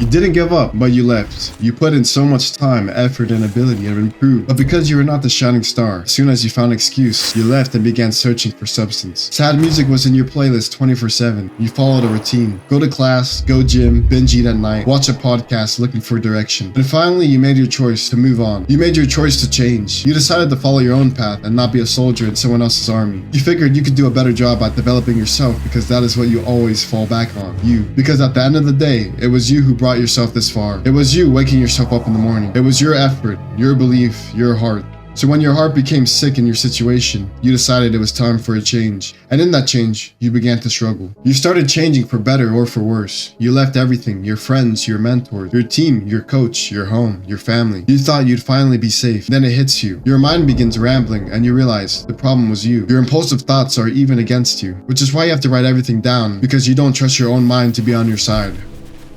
You didn't give up, but you left. You put in so much time, effort, and ability and improved. But because you were not the shining star, as soon as you found an excuse, you left and began searching for substance. Sad music was in your playlist 24/7. You followed a routine. Go to class, go gym, binge eat at night, watch a podcast looking for direction. And finally, you made your choice to move on. You made your choice to change. You decided to follow your own path and not be a soldier in someone else's army. You figured you could do a better job at developing yourself because that is what you always fall back on. You. Because at the end of the day, it was you who brought yourself this far. It was you waking yourself up in the morning. It was your effort, your belief, your heart. So when your heart became sick in your situation, you decided it was time for a change. And in that change, you began to struggle. You started changing for better or for worse. You left everything, your friends, your mentors, your team, your coach, your home, your family. You thought you'd finally be safe. Then it hits you. Your mind begins rambling and you realize the problem was you. Your impulsive thoughts are even against you, which is why you have to write everything down because you don't trust your own mind to be on your side.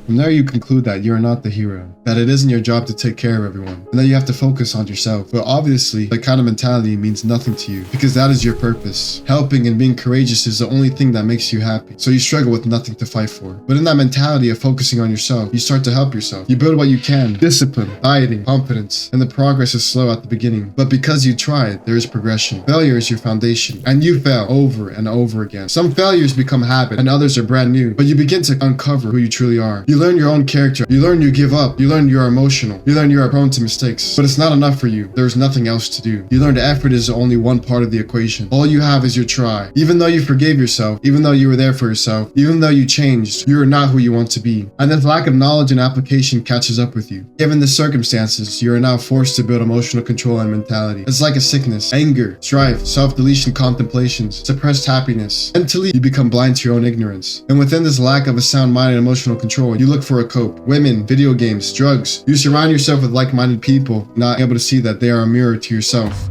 From there you conclude that you are not the hero, that it isn't your job to take care of everyone, and that you have to focus on yourself. But obviously, that kind of mentality means nothing to you, because that is your purpose. Helping and being courageous is the only thing that makes you happy, so you struggle with nothing to fight for. But in that mentality of focusing on yourself, you start to help yourself. You build what you can, discipline, dieting, confidence, and the progress is slow at the beginning. But because you tried, there is progression. Failure is your foundation, and you fail over and over again. Some failures become habit, and others are brand new, but you begin to uncover who you truly are. You learn your own character. You learn you give up. You learn you are emotional. You learn you are prone to mistakes. But it's not enough for you. There is nothing else to do. You learn effort is only one part of the equation. All you have is your try. Even though you forgave yourself, even though you were there for yourself, even though you changed, you are not who you want to be. And this lack of knowledge and application catches up with you. Given the circumstances, you are now forced to build emotional control and mentality. It's like a sickness, anger, strife, self-deletion, contemplations, suppressed happiness. Mentally, you become blind to your own ignorance. And within this lack of a sound mind and emotional control, you look for a cope. Women, video games, drugs. You surround yourself with like-minded people, not able to see that they are a mirror to yourself.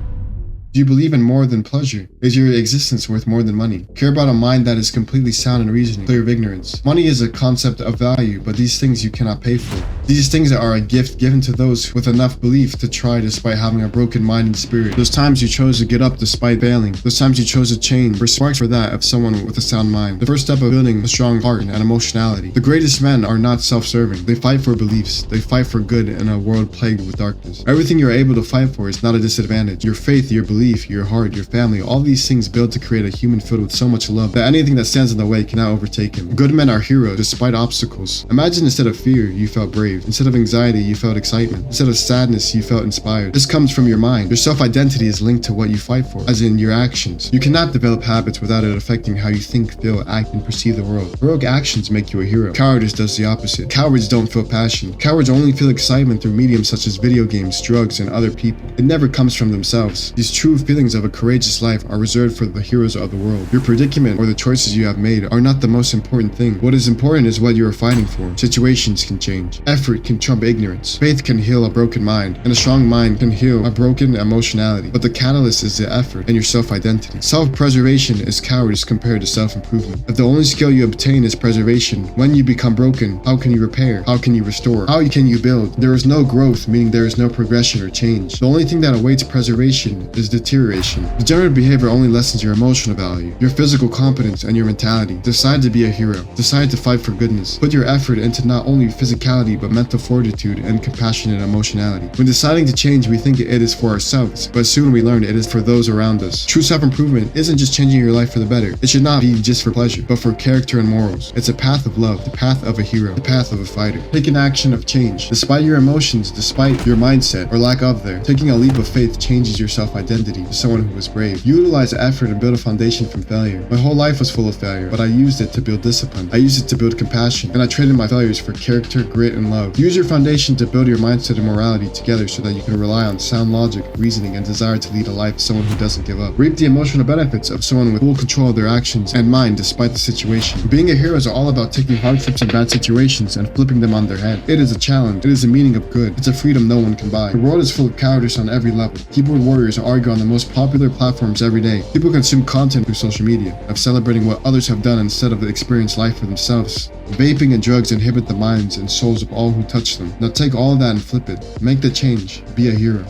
Do you believe in more than pleasure? Is your existence worth more than money? Care about a mind that is completely sound in reasoning, clear of ignorance. Money is a concept of value, but these things you cannot pay for. These things are a gift given to those with enough belief to try despite having a broken mind and spirit. Those times you chose to get up despite failing. Those times you chose to change were sparks for that of someone with a sound mind. The first step of building a strong heart and emotionality. The greatest men are not self-serving. They fight for beliefs. They fight for good in a world plagued with darkness. Everything you're able to fight for is not a disadvantage. Your faith, your belief, your heart, your family, all these things build to create a human filled with so much love that anything that stands in the way cannot overtake him. Good men are heroes despite obstacles. Imagine instead of fear, you felt brave. Instead of anxiety, you felt excitement. Instead of sadness, you felt inspired. This comes from your mind. Your self-identity is linked to what you fight for, as in your actions. You cannot develop habits without it affecting how you think, feel, act, and perceive the world. Heroic actions make you a hero. Cowardice does the opposite. Cowards don't feel passion. Cowards only feel excitement through mediums such as video games, drugs, and other people. It never comes from themselves. These true feelings of a courageous life are reserved for the heroes of the world. Your predicament or the choices you have made are not the most important thing. What is important is what you are fighting for. Situations can change. Effort can trump ignorance. Faith can heal a broken mind, and a strong mind can heal a broken emotionality. But the catalyst is the effort and your self-identity. Self-preservation is cowardice compared to self-improvement. If the only skill you obtain is preservation, when you become broken, how can you repair? How can you restore? How can you build? There is no growth, meaning there is no progression or change. The only thing that awaits preservation is deterioration. Degenerate behavior only lessens your emotional value, your physical competence, and your mentality. Decide to be a hero. Decide to fight for goodness. Put your effort into not only physicality, but mental fortitude and compassionate emotionality. When deciding to change, we think it is for ourselves, but soon we learn it is for those around us. True self-improvement isn't just changing your life for the better. It should not be just for pleasure, but for character and morals. It's a path of love, the path of a hero, the path of a fighter. Take an action of change. Despite your emotions, despite your mindset, or lack of there, taking a leap of faith changes your self-identity to someone who is brave. Utilize effort and build a foundation from failure. My whole life was full of failure, but I used it to build discipline. I used it to build compassion, and I traded my failures for character, grit, and love. Use your foundation to build your mindset and morality together so that you can rely on sound logic, reasoning, and desire to lead a life of someone who doesn't give up. Reap the emotional benefits of someone with full control of their actions and mind despite the situation. Being a hero is all about taking hardships and bad situations and flipping them on their head. It is a challenge. It is the meaning of good. It's a freedom no one can buy. The world is full of cowardice on every level. Keyboard warriors argue on the most popular platforms every day. People consume content through social media, of celebrating what others have done instead of experience life for themselves. Vaping and drugs inhibit the minds and souls of all who touch them. Now take all of that and flip it. Make the change. Be a hero.